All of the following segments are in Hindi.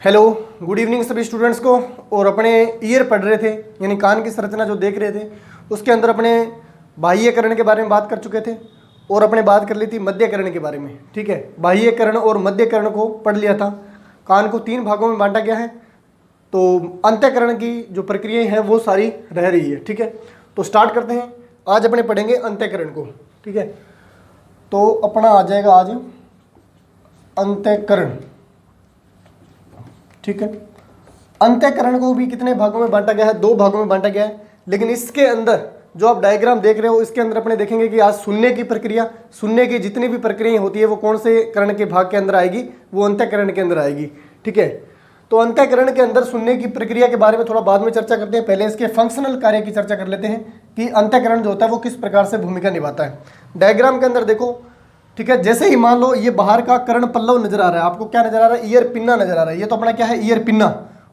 हेलो, गुड इवनिंग सभी स्टूडेंट्स को। और अपने ईयर पढ़ रहे थे यानी कान की संरचना जो देख रहे थे उसके अंदर अपने बाह्यकरण के बारे में बात कर चुके थे और अपने बात कर ली थी मध्यकरण के बारे में। ठीक है, बाह्यकरण और मध्यकरण को पढ़ लिया था। कान को 3 भागों में बांटा गया है, तो अंतःकरण की जो प्रक्रियाएं हैं वो सारी रह रही है। ठीक है, तो स्टार्ट करते हैं। आज अपने पढ़ेंगे अंतःकरण को। ठीक है, तो अपना आ जाएगा आज अंतःकरण। ठीक है, अंतःकरण को भी कितने भागों में बांटा गया है? 2 भागों में बांटा गया है। लेकिन इसके अंदर जो आप डायग्राम देख रहे हो इसके अंदर अपने देखेंगे कि आज सुनने की प्रक्रिया, सुनने की जितनी भी प्रक्रियाएं होती है वो कौन से करण के भाग के अंदर आएगी? वो अंतःकरण के अंदर आएगी। ठीक है, तो अंतःकरण के अंदर सुनने की प्रक्रिया के बारे में थोड़ा बाद में चर्चा करते हैं। पहले इसके फंक्शनल कार्य की चर्चा कर लेते हैं कि अंतःकरण जो होता है वो किस प्रकार से भूमिका निभाता है। डायग्राम के अंदर देखो। ठीक है, जैसे ही मान लो ये बाहर का कर्ण पल्लव नजर आ रहा है, आपको क्या नजर आ रहा है? ईयर पिन्ना नजर आ रहा है। ये तो अपना क्या है? Ear pinna.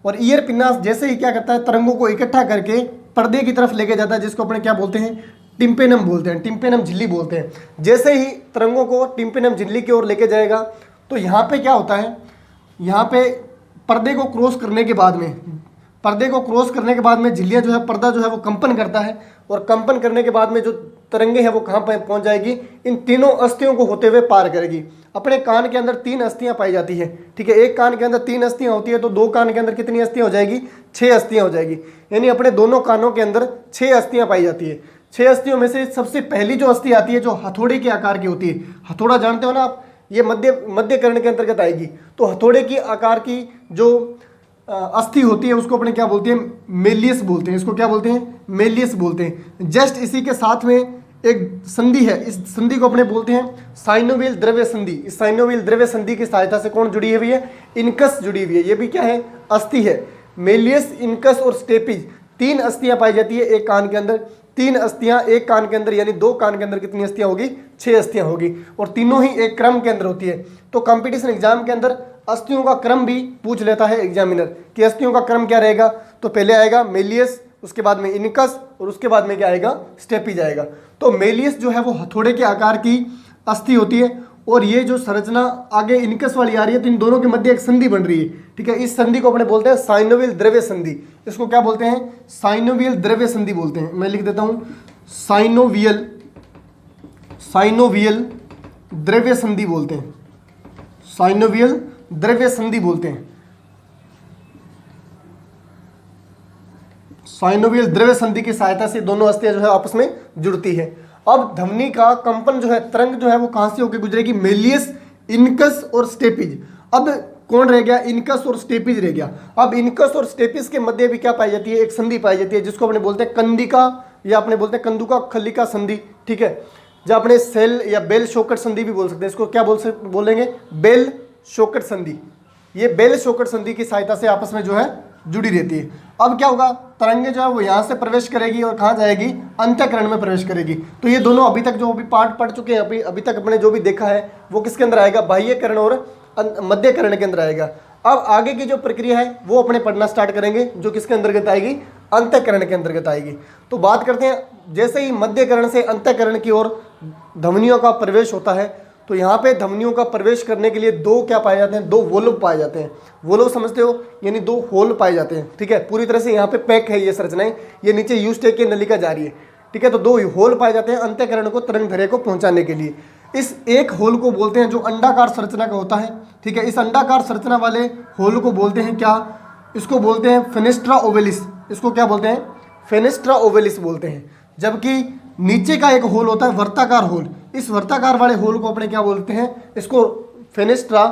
और ईयर पिन्ना जैसे ही क्या करता है? तरंगों को इकट्ठा करके पर्दे की तरफ लेके जाता है, जिसको अपने क्या बोलते हैं? टिम्पेनम बोलते हैं, टिम्पेनम झिल्ली बोलते हैं। जैसे ही तरंगों को टिम्पेनम झिल्ली की ओर लेके जाएगा तो यहाँ पे क्या होता है? यहाँ पे पर्दे को क्रॉस करने के बाद में झिल्लियाँ जो है, पर्दा जो है वो कंपन करता है। और कंपन करने के बाद में जो तरंगे हैं वो कहाँ पर पहुँच जाएगी? इन तीनों अस्थियों को होते हुए पार करेगी। अपने कान के अंदर 3 अस्थियाँ पाई जाती है। ठीक है, एक कान के अंदर 3 अस्थियाँ होती है, तो 2 कान के अंदर कितनी अस्थियाँ हो जाएगी? 6 अस्थियाँ हो जाएगी। यानी अपने दोनों कानों के अंदर 6 अस्थियाँ पाई जाती है। 6 अस्थियों में से सबसे पहली जो अस्थि आती है जो हथौड़े के आकार की होती है। हथौड़ा जानते हो ना आप? ये मध्यकरण के अंतर्गत आएगी। तो हथौड़े की आकार की जो अस्थि होती है उसको अपने क्या बोलते हैं? मेलियस बोलते हैं। इसको क्या बोलते हैं? मेलियस बोलते हैं। जस्ट इसी के साथ में एक संधि है, इस संधि को अपने बोलते हैं साइनोवियल द्रव्य संधि। इस साइनोवियल द्रव्य संधि की सहायता से कौन जुड़ी हुई है? इनकस जुड़ी हुई है। ये भी क्या है? अस्थि है। मेलियस, इनकस और स्टेपिज 3 अस्थियां पाई जाती है एक कान के अंदर। 3 अस्थियां एक कान के अंदर, यानी 2 कान के अंदर कितनी अस्थियां होगी? 6 अस्थियां होगी। और तीनों ही एक क्रम के अंदर होती है। तो कंपटीशन एग्जाम के अंदर अस्थियों का क्रम भी पूछ लेता है एग्जामिनर कि अस्थियों का क्रम क्या रहेगा। तो पहले आएगा मेलियस, उसके बाद में इनकस और उसके बाद में क्या आएगा? स्टेपिज आएगा। तो मेलियस जो है वो हथौड़े के आकार की अस्थि होती है। और ये जो संरचना आगे इनकस वाली आ रही है, तो इन दोनों के मध्य एक संधि बन रही है। ठीक है, इस संधि को अपने बोलते हैं साइनोवियल द्रव्य संधि। इसको क्या बोलते हैं? साइनोवियल द्रव्य संधि बोलते हैं। मैं लिख देता हूं साइनोवियल द्रव्य संधि बोलते हैं। साइनोवियल द्रव्य संधि बोलते हैं। साइनोवियल द्रव्य संधि की सहायता से दोनों अस्थियां जो है आपस में जुड़ती है। अब ध्वनि का कंपन जो है, तरंग जो है वो कहां से होकर गुजरेगी? मेलियस, इनकस और स्टेपिज। अब कौन रह गया? इनकस और स्टेपिज रह गया। अब इनकस और स्टेपिज के मध्य भी क्या पाई जाती है? एक संधि पाई जाती है जिसको अपने बोलते हैं कंदिका, या अपने बोलते हैं कंदुका खल्लिका संधि। ठीक है, जब अपने सेल या बेल शॉकेट संधि भी बोल सकते हैं। इसको क्या बोलेंगे? बेल शॉकेट संधि। ये बेल शॉकेट संधि की सहायता से आपस में जो है जुड़ी रहती है। अब क्या होगा? तरंगे जो है वो यहाँ से प्रवेश करेगी और कहाँ जाएगी? अंतःकरण में प्रवेश करेगी। तो ये दोनों अभी तक जो भी पार्ट पढ़ चुके हैं, अभी तक अपने जो भी देखा है वो किसके अंदर आएगा? बाह्यकरण और मध्यकरण के अंदर आएगा। अब आगे की जो प्रक्रिया है वो अपने पढ़ना स्टार्ट करेंगे, जो किसके अंतर्गत आएगी? अंतःकरण के अंतर्गत आएगी। तो बात करते हैं, जैसे ही मध्यकरण से अंतःकरण की ओर ध्वनियों का प्रवेश होता है, तो यहाँ पे ध्वनियों का प्रवेश करने के लिए 2 क्या पाए जाते हैं? 2 वोल्व पाए जाते हैं। वोल्व समझते हो? यानी 2 होल पाए जाते हैं। ठीक है, पूरी तरह से यहाँ पे पैक है ये संरचनाएं। ये नीचे यू स्टेक की नलिका जा रही है। ठीक है, तो 2 होल पाए जाते हैं अंतःकरण को तरंग दैर्ध्य को पहुंचाने के लिए। इस एक होल को बोलते हैं जो अंडाकार संरचना का होता है। ठीक है, इस अंडाकार संरचना वाले होल को बोलते हैं क्या? इसको बोलते हैं फेनेस्ट्रा ओवेलिस। इसको क्या बोलते हैं? फेनेस्ट्रा ओवेलिस बोलते हैं। जबकि नीचे का एक होल होता है वर्ताकार होल। इस वर्ताकार वाले होल को अपने क्या बोलते हैं? इसको फेनेस्ट्रा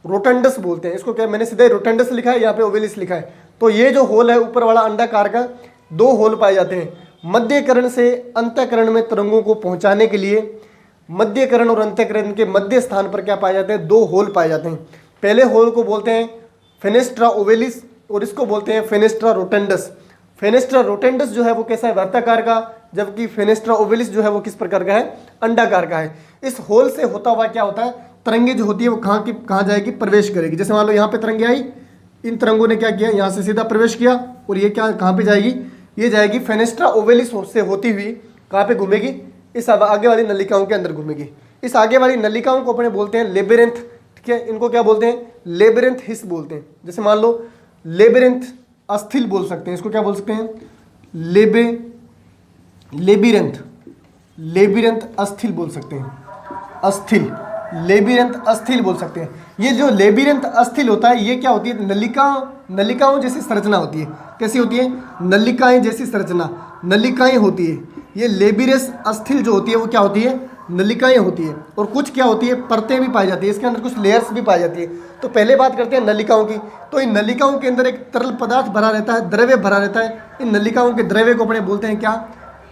रोटंडस बोलते हैं। इसको क्या, मैंने सीधे रोटंडस लिखा है, यहाँ पे ओवेलिस लिखा है। तो ये जो होल है ऊपर वाला अंडाकार का, 2 होल पाए जाते हैं। मध्यकरण से अंतःकरण में तरंगों को पहुंचाने के लिए मध्यकरण और अंतःकरण के मध्य स्थान पर क्या पाए जाते हैं? 2 होल पाए जाते हैं। पहले होल को बोलते हैं फेनेस्ट्रा ओवेलिस और इसको बोलते हैं फेनेस्ट्रा रोटंडस। फेनेस्ट्रा रोटेंडस जो है वो कैसा है? वर्ताकार का, जबकि फेनेस्ट्रा ओवेलिस जो है वो किस प्रकार का है? अंडाकार का है। इस होल से होता हुआ क्या होता है? तरंगे जो होती है वो कहाँ जाएगी? प्रवेश करेगी। जैसे मान लो यहाँ पे तरंगे आई, इन तरंगों ने क्या किया? यहाँ से सीधा प्रवेश किया और ये क्या कहाँ पे जाएगी? ये जाएगी फेनेस्ट्रा ओवेलिस से होती हुई कहाँ पे घूमेगी? इस आगे वाली नलिकाओं के अंदर घूमेगी। इस आगे वाली नलिकाओं को अपने बोलते हैं लेबिरिंथ ठीक है, इनको क्या बोलते हैं, लेबिरिंथ हिस बोलते हैं। जैसे मान लो लेबिरिंथ अस्थिल बोल सकते हैं, इसको क्या बोल सकते हैं, लेबिरिंथ अस्थिल बोल सकते हैं, अस्थिल, लेबिरिंथ अस्थिल बोल सकते हैं। ये जो लेबिरिंथ अस्थिल होता है ये क्या होती है, नलिकाओं जैसी संरचना होती है। कैसी होती है, नलिकाएं जैसी संरचना, नलिकाएं होती है। ये लेबिरस अस्थिल जो होती है वो क्या होती है, नलिकाएं होती है। और कुछ क्या होती है, परतें भी पाई जाती है, इसके अंदर कुछ लेयर्स भी पाई जाती है। तो पहले बात करते हैं नलिकाओं की। तो इन नलिकाओं के अंदर एक तरल पदार्थ भरा रहता है, द्रव्य भरा रहता है। इन नलिकाओं के द्रव्य को अपने बोलते हैं क्या,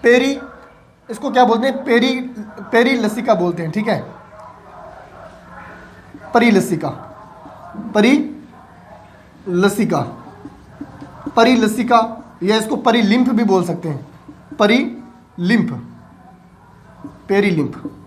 पेरी, इसको क्या बोलते हैं, पेरिलसिका बोलते हैं। ठीक है, परिलसिका या इसको परिलिम्फ भी बोल सकते हैं,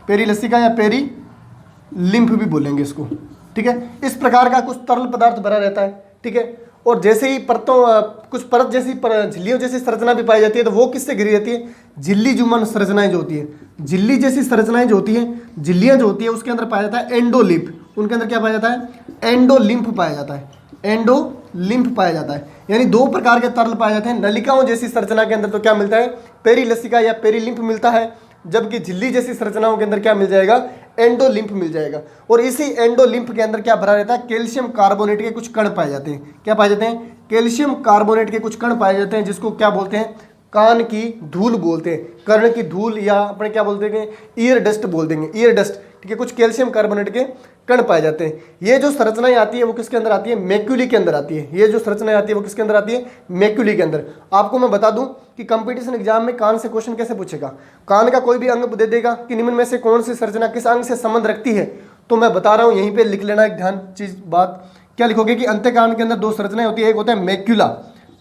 पेरिलसिका या पेरिलिम्फ भी बोलेंगे इसको। ठीक है, इस प्रकार का कुछ तरल पदार्थ भरा रहता है। ठीक है, और जैसे ही कुछ परत जैसी झिल्लियों जैसी संरचना भी पाई जाती है, तो वो किससे घिरी रहती है, झिल्ली जुमन संरचनाएं जो होती है, झिल्ली जैसी संरचनाएं जो होती हैं, झिल्लियां जो होती है उसके अंदर पाया जाता है एंडोलिम्फ। उनके अंदर क्या पाया जाता है, एंडोलिम्फ पाया जाता है, एंडोलिम्फ पाया जाता है। यानी दो प्रकार के तरल पाए जाते हैं। नलिकाओं जैसी संरचना के अंदर तो क्या मिलता है, पेरिलसिका या पेरिलिम्फ मिलता है, जबकि झिल्ली जैसी संरचनाओं के अंदर क्या मिल जाएगा, एंडोलिम्फ मिल जाएगा। और इसी एंडोलिम्फ के अंदर क्या भरा रहता है, कैल्शियम कार्बोनेट के कुछ कण पाए जाते हैं। क्या पाए जाते हैं, कैल्शियम कार्बोनेट के कुछ कण पाए जाते हैं, जिसको क्या बोलते हैं, कान की धूल बोलते हैं, कर्ण की धूल, या अपने क्या बोलते हैं, ईयर डस्ट बोल देंगे, ईयर डस्ट। ठीक है, कुछ कैल्शियम कार्बोनेट के कण पाए जाते हैं। ये जो संरचनाएं आती है वो किसके अंदर आती है, मैक्यूली के अंदर आती है। ये जो संरचनाएं आती है वो किसके अंदर आती है, मैक्यूली के अंदर। आपको मैं बता दूं कि कंपटीशन एग्जाम में कान से क्वेश्चन कैसे पूछेगा, कान का कोई भी अंग दे देगा कि निम्न में से कौन सी संरचना किस अंग से संबंध रखती है, तो मैं बता रहा हूं यहीं पे लिख लेना। एक ध्यान चीज बात क्या लिखोगे कि अंतःकान के अंदर दो संरचनाएं होती है, एक होता है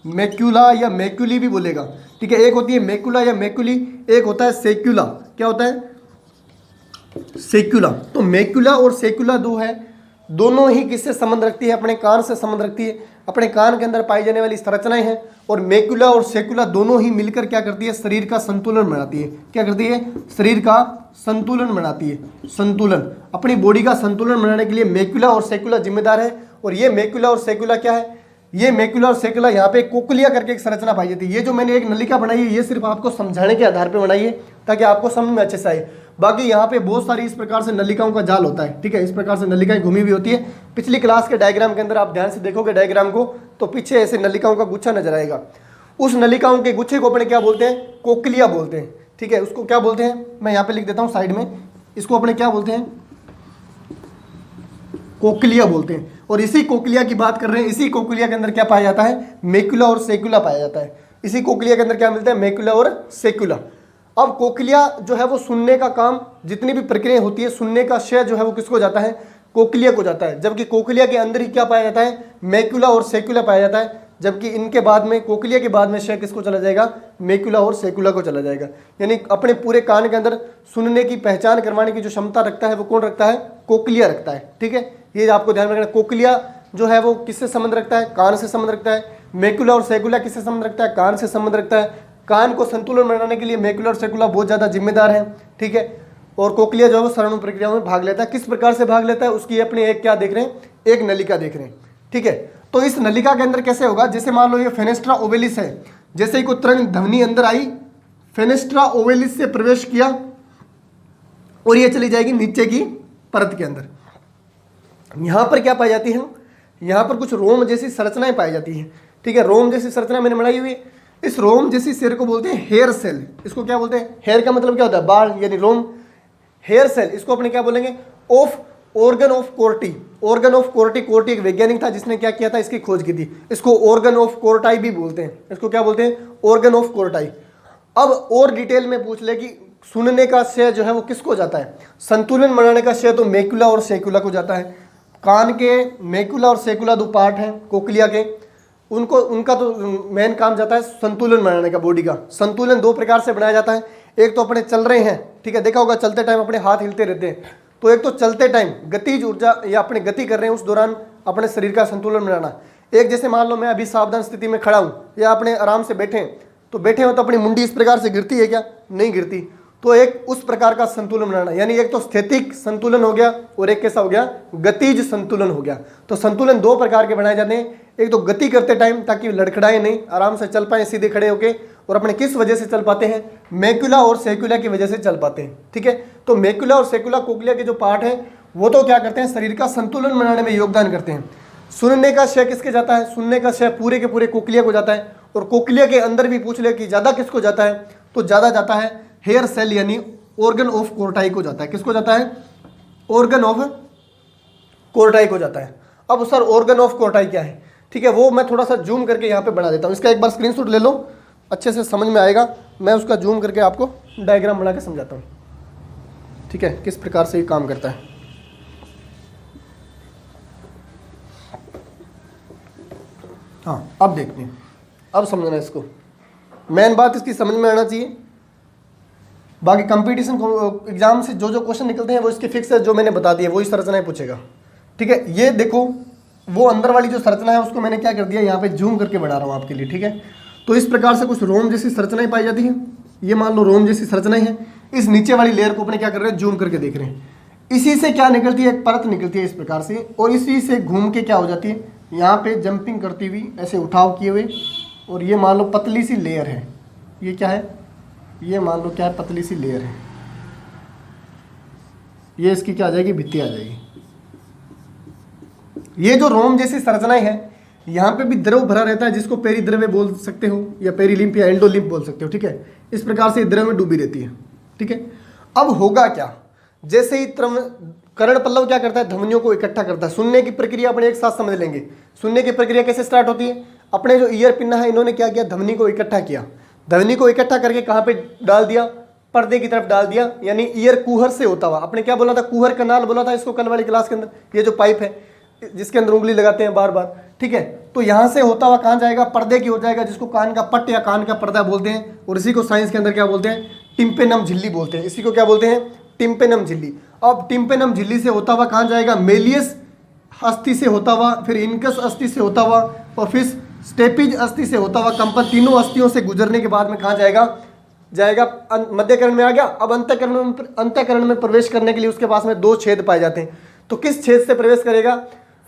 मैक्यूला या मैक्यूली भी बोलेगा। ठीक है, एक होती है मैक्यूला या मैक्यूली, एक होता है सेक्यूला। क्या होता है, सेक्यूला। तो मैक्यूला और सेक्यूला दो है, दोनों ही किससे संबंध रखती है, अपने कान से संबंध रखती है। अपने कान के अंदर पाई जाने वाली संरचनाएं हैं। और मैक्यूला और सेक्यूला दोनों ही मिलकर क्या करती है, शरीर का संतुलन बनाती है। क्या करती है, शरीर का संतुलन बनाती है। संतुलन, अपनी बॉडी का संतुलन बनाने के लिए मैक्यूला और सेक्यूला जिम्मेदार है। और ये मैक्यूला और सेक्यूला क्या है, ये मैक्यूला और सेक्यूला यहाँ पे कोक्लिया करके एक संरचना पाई जाती है। ये जो मैंने एक नलिका बनाई है ये सिर्फ आपको समझाने के आधार पर बनाई है, ताकि आपको समझ में अच्छे से आए। बाकी यहाँ पे बहुत सारी इस प्रकार से नलिकाओं का जाल होता है। ठीक है, इस प्रकार से नलिकाएं घूमी हुई होती है। पिछली क्लास के डायग्राम के अंदर आप ध्यान से देखोगे डायग्राम को, तो पीछे ऐसे नलिकाओं का गुच्छा नजर आएगा। उस नलिकाओं के गुच्छे को अपने क्या बोलते हैं, कोक्लिया बोलते हैं। ठीक है, उसको क्या बोलते हैं, मैं यहाँ पे लिख देता हूँ साइड में, इसको अपने क्या बोलते हैं, कोक्लिया बोलते हैं। और इसी कोक्लिया की बात कर रहे हैं। इसी कोक्लिया के अंदर क्या पाया जाता है, मैक्यूला और सेक्यूला पाया जाता है। इसी कोक्लिया के अंदर क्या मिलता है, मैक्यूला और सेक्यूला। अब कोक्लिया जो है वो सुनने का काम, जितनी भी प्रक्रिया होती है सुनने का श्रेय जो है वो किसको जाता है, कोक्लिया को जाता है। जबकि कोक्लिया के अंदर ही क्या पाया जाता है, मैक्यूला और सेक्यूला पाया जाता है। जबकि इनके बाद में, कोक्लिया के बाद में श्रेय किसको चला जाएगा, मैक्यूला और सेक्यूला को चला जाएगा। यानी अपने पूरे कान के अंदर सुनने की पहचान करवाने की जो क्षमता रखता है वो कौन रखता है, कोक्लिया रखता है। ठीक है, ये आपको ध्यान रखना। कोक्लिया जो है वो किससे संबंध रखता है, कान से संबंध रखता है। मैक्यूला और सेक्यूला किससे संबंध रखता है, कान से संबंध रखता है। कान को संतुलन बनाने के लिए मैक्यूला और सेक्यूला बहुत ज़्यादा जिम्मेदार है। ठीक है, और कोक्लिया जो है वो सरणु प्रक्रियाओं में भाग लेता है। किस प्रकार से भाग लेता है, उसकी अपनी एक क्या देख रहे हैं, एक नलिका देख रहे हैं। ठीक है, तो इस नलिका के अंदर कैसे होगा, जैसे मान लो ये फेनेस्ट्रा ओवेलिस है, जैसे ही कोई तरंग ध्वनि अंदर आई, फेनेस्ट्रा ओवेलिस से प्रवेश किया और ये चली जाएगी नीचे की परत के अंदर। यहाँ पर क्या पाई जाती है, यहाँ पर कुछ रोम जैसी संरचनाएं पाई जाती हैं। ठीक है, रोम जैसी संरचना मैंने बनाई हुई है। इस रोम जैसी सेल को बोलते हैं हेयर सेल। इसको क्या बोलते हैं, हेयर का मतलब क्या होता है, बाल, यानी रोम। हेयर सेल, इसको अपने क्या बोलेंगे, organ of Corti. Organ of Corti, Corti एक वैज्ञानिक था जिसने क्या किया था, इसकी खोज की थी। इसको ऑर्गन ऑफ कोर्टाई भी बोलते हैं। इसको क्या बोलते हैं, ऑर्गन ऑफ कोर्टाई। अब और डिटेल में पूछ ले कि सुनने का श्रेय जो है वो किसको जाता है, संतुलन बनाने का श्रेय तो मैक्यूला और सेक्यूला को जाता है। कान के मैक्यूला और सेक्यूला दो पार्ट हैं कोक्लिया के, उनका तो मेन काम जाता है संतुलन बनाने का। बॉडी का संतुलन दो प्रकार से बनाया जाता है। एक तो अपने चल रहे हैं, ठीक है, देखा होगा चलते टाइम अपने हाथ हिलते रहते हैं, तो एक तो चलते टाइम गतिज ऊर्जा या अपने गति कर रहे हैं उस दौरान अपने शरीर का संतुलन बनाना। एक जैसे मान लो मैं अभी सावधान स्थिति में खड़ा हूँ या अपने आराम से बैठे हैं, तो बैठे हो तो अपनी मुंडी इस प्रकार से गिरती है क्या, नहीं गिरती, तो एक उस प्रकार का संतुलन बनाना, यानी एक तो स्थैतिक संतुलन हो गया और एक कैसा हो गया, गतिज संतुलन हो गया। तो संतुलन दो प्रकार के बनाए जाते हैं, एक तो गति करते टाइम ताकि लड़खड़ाए नहीं, आराम से चल पाए सीधे खड़े होके, और अपने किस वजह से चल पाते हैं, मैक्युला और सेक्युला की वजह से चल पाते हैं। ठीक है, तो मैक्युला और सेक्युला कोक्लिया के जो पार्ट है वो तो क्या करते हैं, शरीर का संतुलन बनाने में योगदान करते हैं। सुनने का श्रेय किसके जाता है, सुनने का श्रेय पूरे के पूरे कोक्लिया को जाता है। और कोक्लिया के अंदर भी पूछ ले कि ज्यादा किसको जाता है, तो ज्यादा जाता है हेयर सेल यानी ऑर्गन ऑफ कोर्टाई को जाता है। किसको जाता है, ऑर्गन ऑफ कोर्टाई को जाता है। अब सर ऑर्गन ऑफ कोर्टाई क्या है, ठीक है, वो मैं थोड़ा सा जूम करके यहाँ पे बना देता हूँ। इसका एक बार स्क्रीनशॉट ले लो, अच्छे से समझ में आएगा। मैं उसका जूम करके आपको डायग्राम बना के समझाता हूँ, ठीक है, किस प्रकार से ये काम करता है। हाँ, अब देखते हैं, अब समझना इसको, मेन बात इसकी समझ में आना चाहिए। बाकी कंपटीशन एग्जाम से जो जो क्वेश्चन निकलते हैं वो इसके फिक्स है, जो मैंने बता दिया वही संरचनाएं पूछेगा। ठीक है, ये देखो वो अंदर वाली जो संरचना है उसको मैंने क्या कर दिया, यहाँ पे जूम करके बढ़ा रहा हूँ आपके लिए। ठीक है, तो इस प्रकार से कुछ रोम जैसी संरचनाएं पाई जाती हैं। ये मान लो रोम जैसी संरचनाएं हैं। इस नीचे वाली लेयर को अपने क्या कर रहे हैं, जूम करके देख रहे हैं। इसी से क्या निकलती है, एक परत निकलती है इस प्रकार से, और इसी से घूम के क्या हो जाती है, यहाँ पे जंपिंग करती हुई ऐसे उठाव किए हुए, और ये मान लो पतली सी लेयर है। ये क्या है, ये मान लो क्या है, पतली सी लेयर है। ये इसकी क्या आ जाएगी, भित्ति आ जाएगी। ये जो रोम जैसी संरचनाएं हैं, यहाँ पे भी द्रव भरा रहता है, जिसको पेरीद्रव्य बोल सकते हो या पेरीलिम्फ या एंडोलिम्फ बोल सकते हो। ठीक है, इस प्रकार से द्रव में डूबी रहती है। ठीक है, अब होगा क्या, जैसे ही कर्ण पल्लव क्या करता है, ध्वनियों को इकट्ठा करता है। सुनने की प्रक्रिया अपने एक साथ समझ लेंगे। सुनने की प्रक्रिया कैसे स्टार्ट होती है, अपने जो ईयर पिन्ना है इन्होंने क्या किया, ध्वनि को इकट्ठा किया। ध्वनि को इकट्ठा करके कहाँ पे डाल दिया, पर्दे की तरफ डाल दिया, यानी ईयर कुहर से होता हुआ। आपने क्या बोला था, कुहर कनाल बोला था इसको कल वाली क्लास के अंदर। ये जो पाइप है जिसके अंदर उंगली लगाते हैं बार बार, ठीक है, तो यहाँ से होता हुआ कहाँ जाएगा, पर्दे की हो जाएगा, जिसको कान का पट्ट या कान का पर्दा बोलते हैं। और इसी को साइंस के अंदर क्या बोलते हैं, टिम्पेनम झिल्ली बोलते हैं। इसी को क्या बोलते हैं, टिम्पेनम झिल्ली। अब टिम्पेनम झिल्ली से होता हुआ कहाँ जाएगा, मेलियस अस्थि से होता हुआ, फिर इनकस अस्थि से होता हुआ, और फिर स्टेपिज अस्थि से होता हुआ कंपन, तीनों अस्थियों से गुजरने के बाद में कहाँ जाएगा मध्यकर्ण में आ गया। अब अंतःकरण में प्रवेश करने के लिए उसके पास में दो छेद पाए जाते हैं। तो किस छेद से प्रवेश करेगा,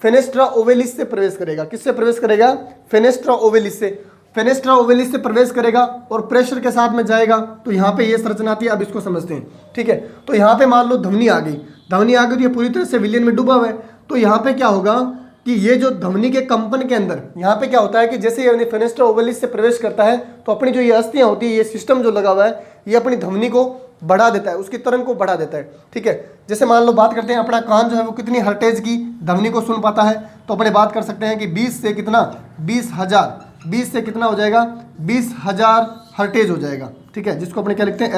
फेनेस्ट्रा ओवेलिस से प्रवेश करेगा। किससे प्रवेश करेगा, फेनेस्ट्रा ओवेलिस से। फेनेस्ट्रा ओवेलिस से प्रवेश करेगा और प्रेशर के साथ में जाएगा, तो यहाँ पे ये संरचना आती है। अब इसको समझते हैं। ठीक है, तो यहाँ पे मान लो ध्वनि आ गई, ध्वनि आ गई तो ये पूरी तरह से विलयन में डूबा हुआ है। तो यहाँ पे क्या होगा कि ये जो ध्वनि के कंपन के अंदर यहाँ पे क्या होता है कि जैसे ये फेनेस्ट्रा ओवेलिस से प्रवेश करता है, तो अपनी जो ये अस्थियाँ होती है, ये सिस्टम जो लगा हुआ है, ये अपनी ध्वनि को बढ़ा देता है, उसकी तरंग को बढ़ा देता है। ठीक है, जैसे मान लो बात करते हैं अपना कान जो है वो कितनी हर्टेज की ध्वनि को सुन पाता है, तो अपने बात कर सकते हैं कि 20 से कितना, 20,000, 20 से कितना हो जाएगा, 20,000 हर्टेज हो जाएगा। ठीक है, जिसको अपने क्या लिखते हैं,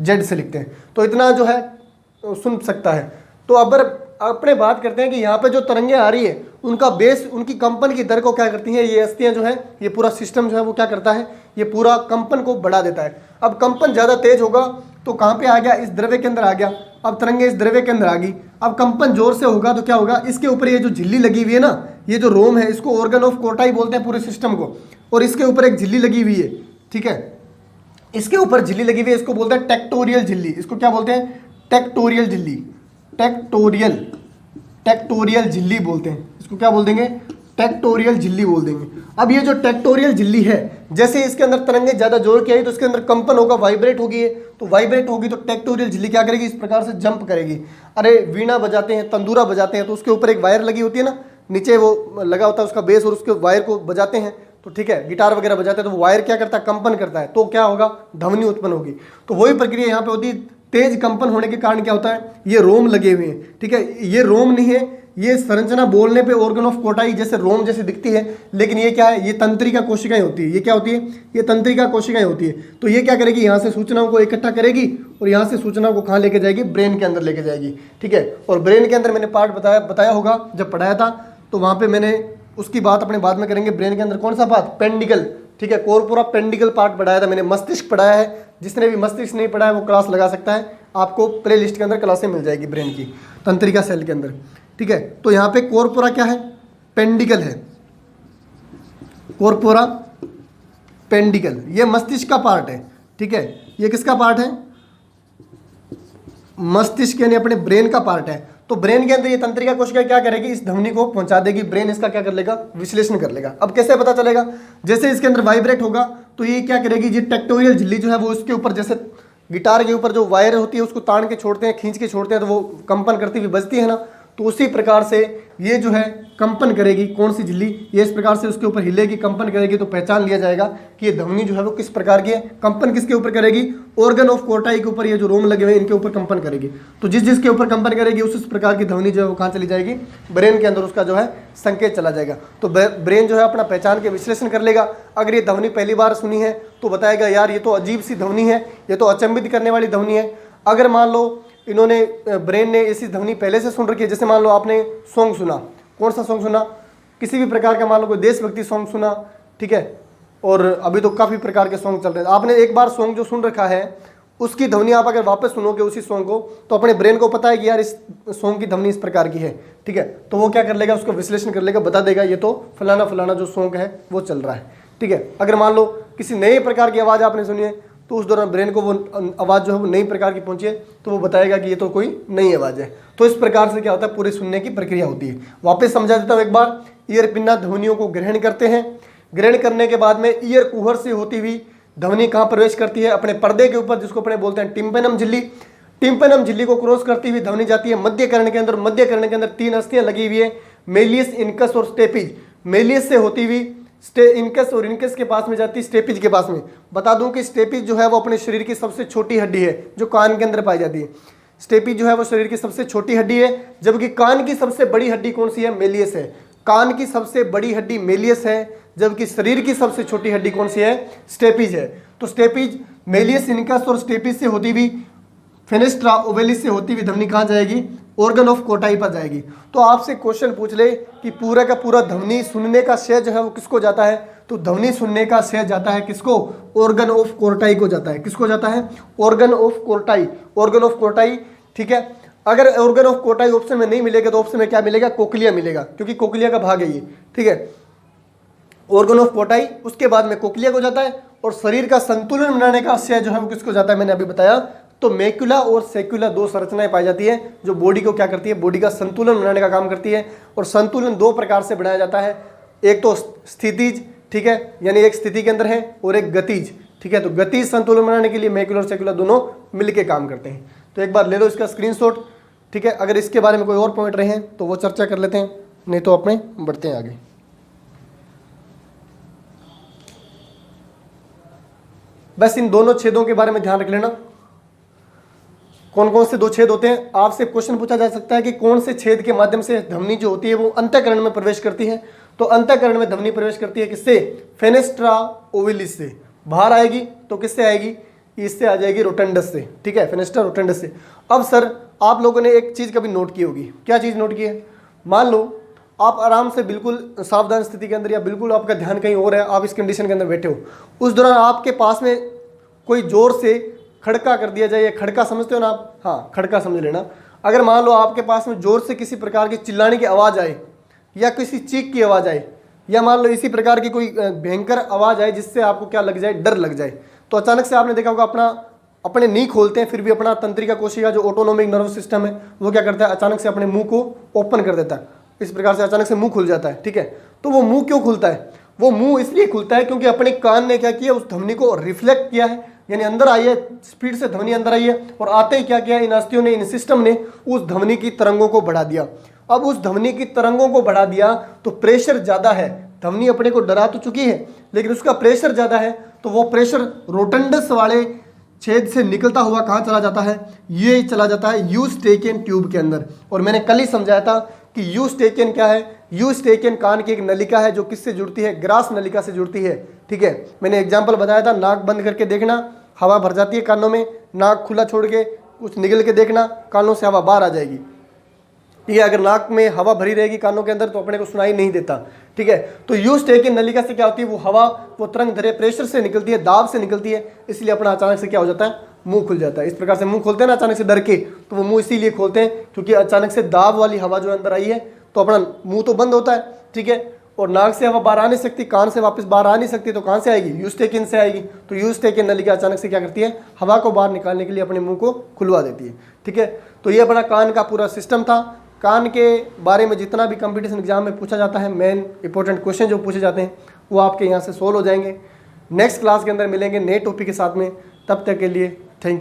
HZ से लिखते हैं। तो इतना जो है सुन सकता है। तो अब अपने बात करते हैं कि यहाँ पे जो तरंगें आ रही है उनका बेस, उनकी कंपन की दर को क्या करती हैं, ये अस्थियाँ जो है, ये पूरा सिस्टम जो है वो क्या करता है, ये पूरा कंपन को बढ़ा देता है। अब कंपन ज़्यादा तेज होगा तो कहाँ पे आ गया, इस द्रव्य के अंदर आ गया। अब तरंगे इस द्रव्य के अंदर आ गई। अब कंपन जोर से होगा तो क्या होगा, इसके ऊपर ये जो झिल्ली लगी हुई है ना, ये जो रोम है, इसको ऑर्गन ऑफ कोर्टाई बोलते हैं पूरे सिस्टम को, और इसके ऊपर एक झिल्ली लगी हुई है। ठीक है, इसके ऊपर झिल्ली लगी हुई है, इसको बोलते हैं टेक्टोरियल झिल्ली। इसको क्या बोलते हैं, टेक्टोरियल झिल्ली, टेक्टोरियल झिल्ली बोलते हैं। इसको क्या बोल देंगे, टेक्टोरियल झिल्ली बोल देंगे। अब ये जो टेक्टोरियल झिल्ली है, जैसे इसके अंदर तरंगे ज्यादा जोर की आई तो इसके अंदर कंपन होगा, वाइब्रेट होगी, तो वाइब्रेट होगी तो टेक्टोरियल झिल्ली क्या करेगी, इस प्रकार से जंप करेगी। अरे वीणा बजाते हैं, तंदूरा बजाते हैं, तो उसके ऊपर एक वायर लगी होती है ना, नीचे वो लगा होता है उसका बेस, और उसके वायर को बजाते हैं। तो ठीक है, गिटार वगैरह बजाते हैं तो वो वायर क्या करता है, कंपन करता है, तो क्या होगा, ध्वनि उत्पन्न होगी। तो वही प्रक्रिया यहाँ पे होती है। तेज कंपन होने के कारण क्या होता है, ये रोम लगे हुए हैं। ठीक है, ये रोम नहीं है, ये संरचना बोलने पे ऑर्गन ऑफ कोर्टाई जैसे रोम जैसे दिखती है, लेकिन ये क्या है, ये तंत्रिका कोशिकाएं होती है। ये क्या होती है, ये तंत्रिका कोशिकाएं होती है। तो ये क्या करेगी, यहाँ से सूचनाओं को इकट्ठा करेगी और यहाँ से सूचनाओं को कहाँ लेके जाएगी, ब्रेन के अंदर लेके जाएगी। ठीक है, और ब्रेन के अंदर मैंने पार्ट बताया होगा जब पढ़ाया था, तो वहाँ पे मैंने उसकी बात अपने बाद में करेंगे। ब्रेन के अंदर कौन सा पार्ट, पेंडिकल। ठीक है, कोर्पोरा पेंडिकल पार्ट पढ़ाया था मैंने, मस्तिष्क पढ़ाया है। जिसने भी मस्तिष्क नहीं पढ़ा है वो क्लास लगा सकता है, आपको प्ले लिस्ट के अंदर क्लासें मिल जाएगी ब्रेन की, तंत्रिका सेल के अंदर। ठीक है, तो यहाँ पे कोर्पोरा क्या है, पेंडिकल है, कोर्पोरा पेंडिकल, ये मस्तिष्क का पार्ट है। ठीक है, ये किसका पार्ट है, मस्तिष्क यानी अपने ब्रेन का पार्ट है। तो ब्रेन के अंदर ये तंत्रिका कोशिका क्या करेगी, इस ध्वनि को पहुंचा देगी, ब्रेन इसका क्या कर लेगा, विश्लेषण कर लेगा। अब कैसे पता चलेगा, जैसे इसके अंदर वाइब्रेट होगा तो ये क्या करेगी, ये टेक्टोरियल झिल्ली जो है वो उसके ऊपर, जैसे गिटार के ऊपर जो वायर होती है उसको तान के छोड़ते हैं, खींच के छोड़ते हैं, तो वो कंपन करती हुई बजती है ना, तो उसी प्रकार से ये जो है कंपन करेगी। कौन सी झिल्ली, ये इस प्रकार से उसके ऊपर हिलेगी, कंपन करेगी, तो पहचान लिया जाएगा कि ये ध्वनि जो है वो किस प्रकार की है। कंपन किसके ऊपर करेगी, ऑर्गन ऑफ कोर्टाई के ऊपर, ये जो रोम लगे हुए हैं इनके ऊपर कंपन करेगी। तो जिस जिसके ऊपर कंपन करेगी उस प्रकार की ध्वनि जो है वो कहाँ चली जाएगी, ब्रेन के अंदर उसका जो है संकेत चला जाएगा। तो ब्रेन जो है अपना पहचान के विश्लेषण कर लेगा। अगर ये ध्वनि पहली बार सुनी है तो बताएगा यार ये तो अजीब सी ध्वनि है, ये तो अचंभित करने वाली ध्वनि है। अगर मान लो इन्होंने ब्रेन ने ऐसी ध्वनि पहले से सुन रखी है, जैसे मान लो आपने सॉन्ग सुना, कौन सा सॉन्ग सुना, किसी भी प्रकार का, मान लो कोई देशभक्ति सॉन्ग सुना, ठीक है, और अभी तो काफ़ी प्रकार के सॉन्ग चल रहे हैं, आपने एक बार सॉन्ग जो सुन रखा है उसकी ध्वनि आप अगर वापस सुनोगे उसी सॉन्ग को, तो अपने ब्रेन को पता है कि यार इस सॉन्ग की ध्वनि इस प्रकार की है, ठीक है, तो वो क्या कर लेगा, उसको विश्लेषण कर लेगा, बता देगा ये तो फलाना फलाना जो सॉन्ग है वो चल रहा है, ठीक है। अगर मान लो किसी नए प्रकार की आवाज़ आपने सुनी है तो उस दौरान ब्रेन को वो आवाज़ जो है वो नई प्रकार की पहुंची है तो वो बताएगा कि ये तो कोई नई आवाज़ है। तो इस प्रकार से क्या होता है, पूरी सुनने की प्रक्रिया होती है। वापस समझा देता हूँ एक बार। ईयर पिन्ना ध्वनियों को ग्रहण करते हैं, ग्रहण करने के बाद में ईयर कुहर से होती हुई ध्वनि कहाँ प्रवेश करती है, अपने पर्दे के ऊपर, जिसको अपने बोलते हैं टिम्पेनम झिल्ली। टिम्पेनम झिल्ली को क्रॉस करती हुई ध्वनि जाती है मध्य कर्ण के अंदर। मध्य कर्ण के अंदर 3 अस्थियां लगी हुई है, मेलियस, इनकस और स्टेपिज। मेलियस से होती हुई इनकस और इनकस के पास में जाती है स्टेपिज के पास में। बता दूं कि स्टेपिज जो है वो अपने शरीर की सबसे छोटी हड्डी है जो कान के अंदर पाई जाती है। स्टेपिज जो है वो शरीर की सबसे छोटी हड्डी है, जबकि कान की सबसे बड़ी हड्डी कौन सी है, मेलियस है। कान की सबसे बड़ी हड्डी मेलियस है, जबकि शरीर की सबसे छोटी हड्डी कौन सी है, स्टेपिज है। तो स्टेपिज, मेलियस, इनकस और स्टेपिज से होती हुई, फेनेस्ट्रा ओवेलिस से होती हुई ध्वनि कहाँ जाएगी, ऑर्गन ऑफ कोर्टाई पर जाएगी। तो आपसे क्वेश्चन पूछ ले कि पूरा का पूरा ध्वनि सुनने का श्रेय जो है वो किसको जाता है, तो ध्वनि सुनने का श्रेय जाता है किसको, ऑर्गन ऑफ कोर्टाई को जाता है। किसको जाता है, ऑर्गन ऑफ कोर्टाई, ऑर्गन ऑफ कोर्टाई, ठीक है। अगर ऑर्गन ऑफ कोर्टाई ऑप्शन में नहीं मिलेगा तो ऑप्शन में क्या मिलेगा, कोक्लिया मिलेगा, क्योंकि कोक्लिया का भाग है ये, ठीक है। ऑर्गन ऑफ कोर्टाई, उसके बाद में कोक्लिया को जाता है, और शरीर का संतुलन बनाने का श्रेय जो है वो किसको जाता है, मैंने अभी बताया। तो मैक्युला और सेक्युला 2 संरचनाएं पाई जाती है जो बॉडी को क्या करती है, बॉडी का संतुलन बनाने का काम करती है। और संतुलन 2 प्रकार से बनाया जाता है, एक तो स्थितिज, ठीक है, यानी एक स्थिति के अंदर है, और एक गतिज, ठीक है। तो गतिज संतुलन बनाने के लिए मैक्युला और सेक्युला दोनों मिलकर काम करते हैं। तो एक बार ले लो इसका स्क्रीनशॉट, ठीक है। अगर इसके बारे में कोई और पॉइंट रहे हैं तो वो चर्चा कर लेते हैं, नहीं तो अपने बढ़ते हैं आगे। बस इन दोनों छेदों के बारे में ध्यान रख लेना। कौन कौन से 2 छेद होते हैं, आपसे क्वेश्चन पूछा जा सकता है कि कौन से छेद के माध्यम से ध्वनि जो होती है वो अंतःकरण में प्रवेश करती है। तो अंतःकरण में ध्वनि प्रवेश करती है किससे, फेनेस्ट्रा ओविलिस से। बाहर आएगी तो किससे आएगी, इससे आ जाएगी रोटंडस से, ठीक है, फेनेस्ट्रा रोटंडस से। अब सर आप लोगों ने एक चीज़ कभी नोट की होगी, क्या चीज़ नोट की है, मान लो आप आराम से बिल्कुल सावधान स्थिति के अंदर, या बिल्कुल आपका ध्यान कहीं और है, आप इस कंडीशन के अंदर बैठे हो, उस दौरान आपके पास में कोई जोर से खड़का कर दिया जाए, खड़का समझते हो ना आप, हाँ खड़का समझ लेना। अगर मान लो आपके पास में जोर से किसी प्रकार की चिल्लाने की आवाज़ आए, या किसी चीख की आवाज़ आए, या मान लो इसी प्रकार की कोई भयंकर आवाज़ आए जिससे आपको क्या लग जाए, डर लग जाए, तो अचानक से आपने देखा होगा अपने नहीं खोलते हैं, फिर भी अपना तंत्रिका कोशिका जो ऑटोनोमिक नर्वस सिस्टम है वो क्या करता है, अचानक से अपने मुंह को ओपन कर देता है। इस प्रकार से अचानक से मुंह खुल जाता है, ठीक है। तो वो मुंह क्यों खुलता है, वो मुंह इसलिए खुलता है क्योंकि अपने कान ने क्या किया, उस ध्वनि को रिफ्लेक्ट किया है, यानी अंदर आई है, स्पीड से ध्वनि अंदर आई है, और आते ही क्या किया, इन अस्थियों ने, इन सिस्टम ने उस ध्वनि की तरंगों को बढ़ा दिया। अब उस ध्वनि की तरंगों को बढ़ा दिया तो प्रेशर ज़्यादा है, ध्वनि अपने को डरा तो चुकी है लेकिन उसका प्रेशर ज़्यादा है, तो वो प्रेशर रोटंडस वाले छेद से निकलता हुआ कहाँ चला जाता है, ये चला जाता है यूस्टेकियन ट्यूब के अंदर। और मैंने कल ही समझाया था कि यूस्टेकियन क्या है, यूस्टेकियन कान की एक नलिका है जो किससे जुड़ती है, ग्रास नलिका से जुड़ती है, ठीक है। मैंने एग्जाम्पल बताया था, नाक बंद करके देखना, हवा भर जाती है कानों में, नाक खुला छोड़ के कुछ निगल के देखना, कानों से हवा बाहर आ जाएगी, ठीक है। अगर नाक में हवा भरी रहेगी कानों के अंदर तो अपने को सुनाई नहीं देता, ठीक है। तो यूस्टेकियन नलिका से क्या होती है, वो हवा, वो तरंग धरे प्रेशर से निकलती है, दाब से निकलती है, इसलिए अपना अचानक से क्या हो जाता है, मुंह खुल जाता है। इस प्रकार से मुंह खोलते हैं ना अचानक से डर के, तो वो मुंह इसीलिए खोलते हैं क्योंकि अचानक से दाब वाली हवा जो अंदर आई है, तो अपना मुंह तो बंद होता है, ठीक है। और नाक से हवा बाहर आ नहीं सकती, कान से वापस बाहर आ नहीं सकती, तो कहाँ से आएगी, यूस्टेकिन से आएगी। तो यूस्टेकिन नलिका अचानक से क्या करती है, हवा को बाहर निकालने के लिए अपने मुंह को खुलवा देती है। ठीक है, तो ये अपना कान का पूरा सिस्टम था। कान के बारे में जितना भी कंपटीशन एग्जाम में पूछा जाता है, मेन इंपॉर्टेंट क्वेश्चन जो पूछे जाते हैं वो आपके यहाँ से सोल्व हो जाएंगे। नेक्स्ट क्लास के अंदर मिलेंगे नए टॉपिक के साथ में, तब तक के लिए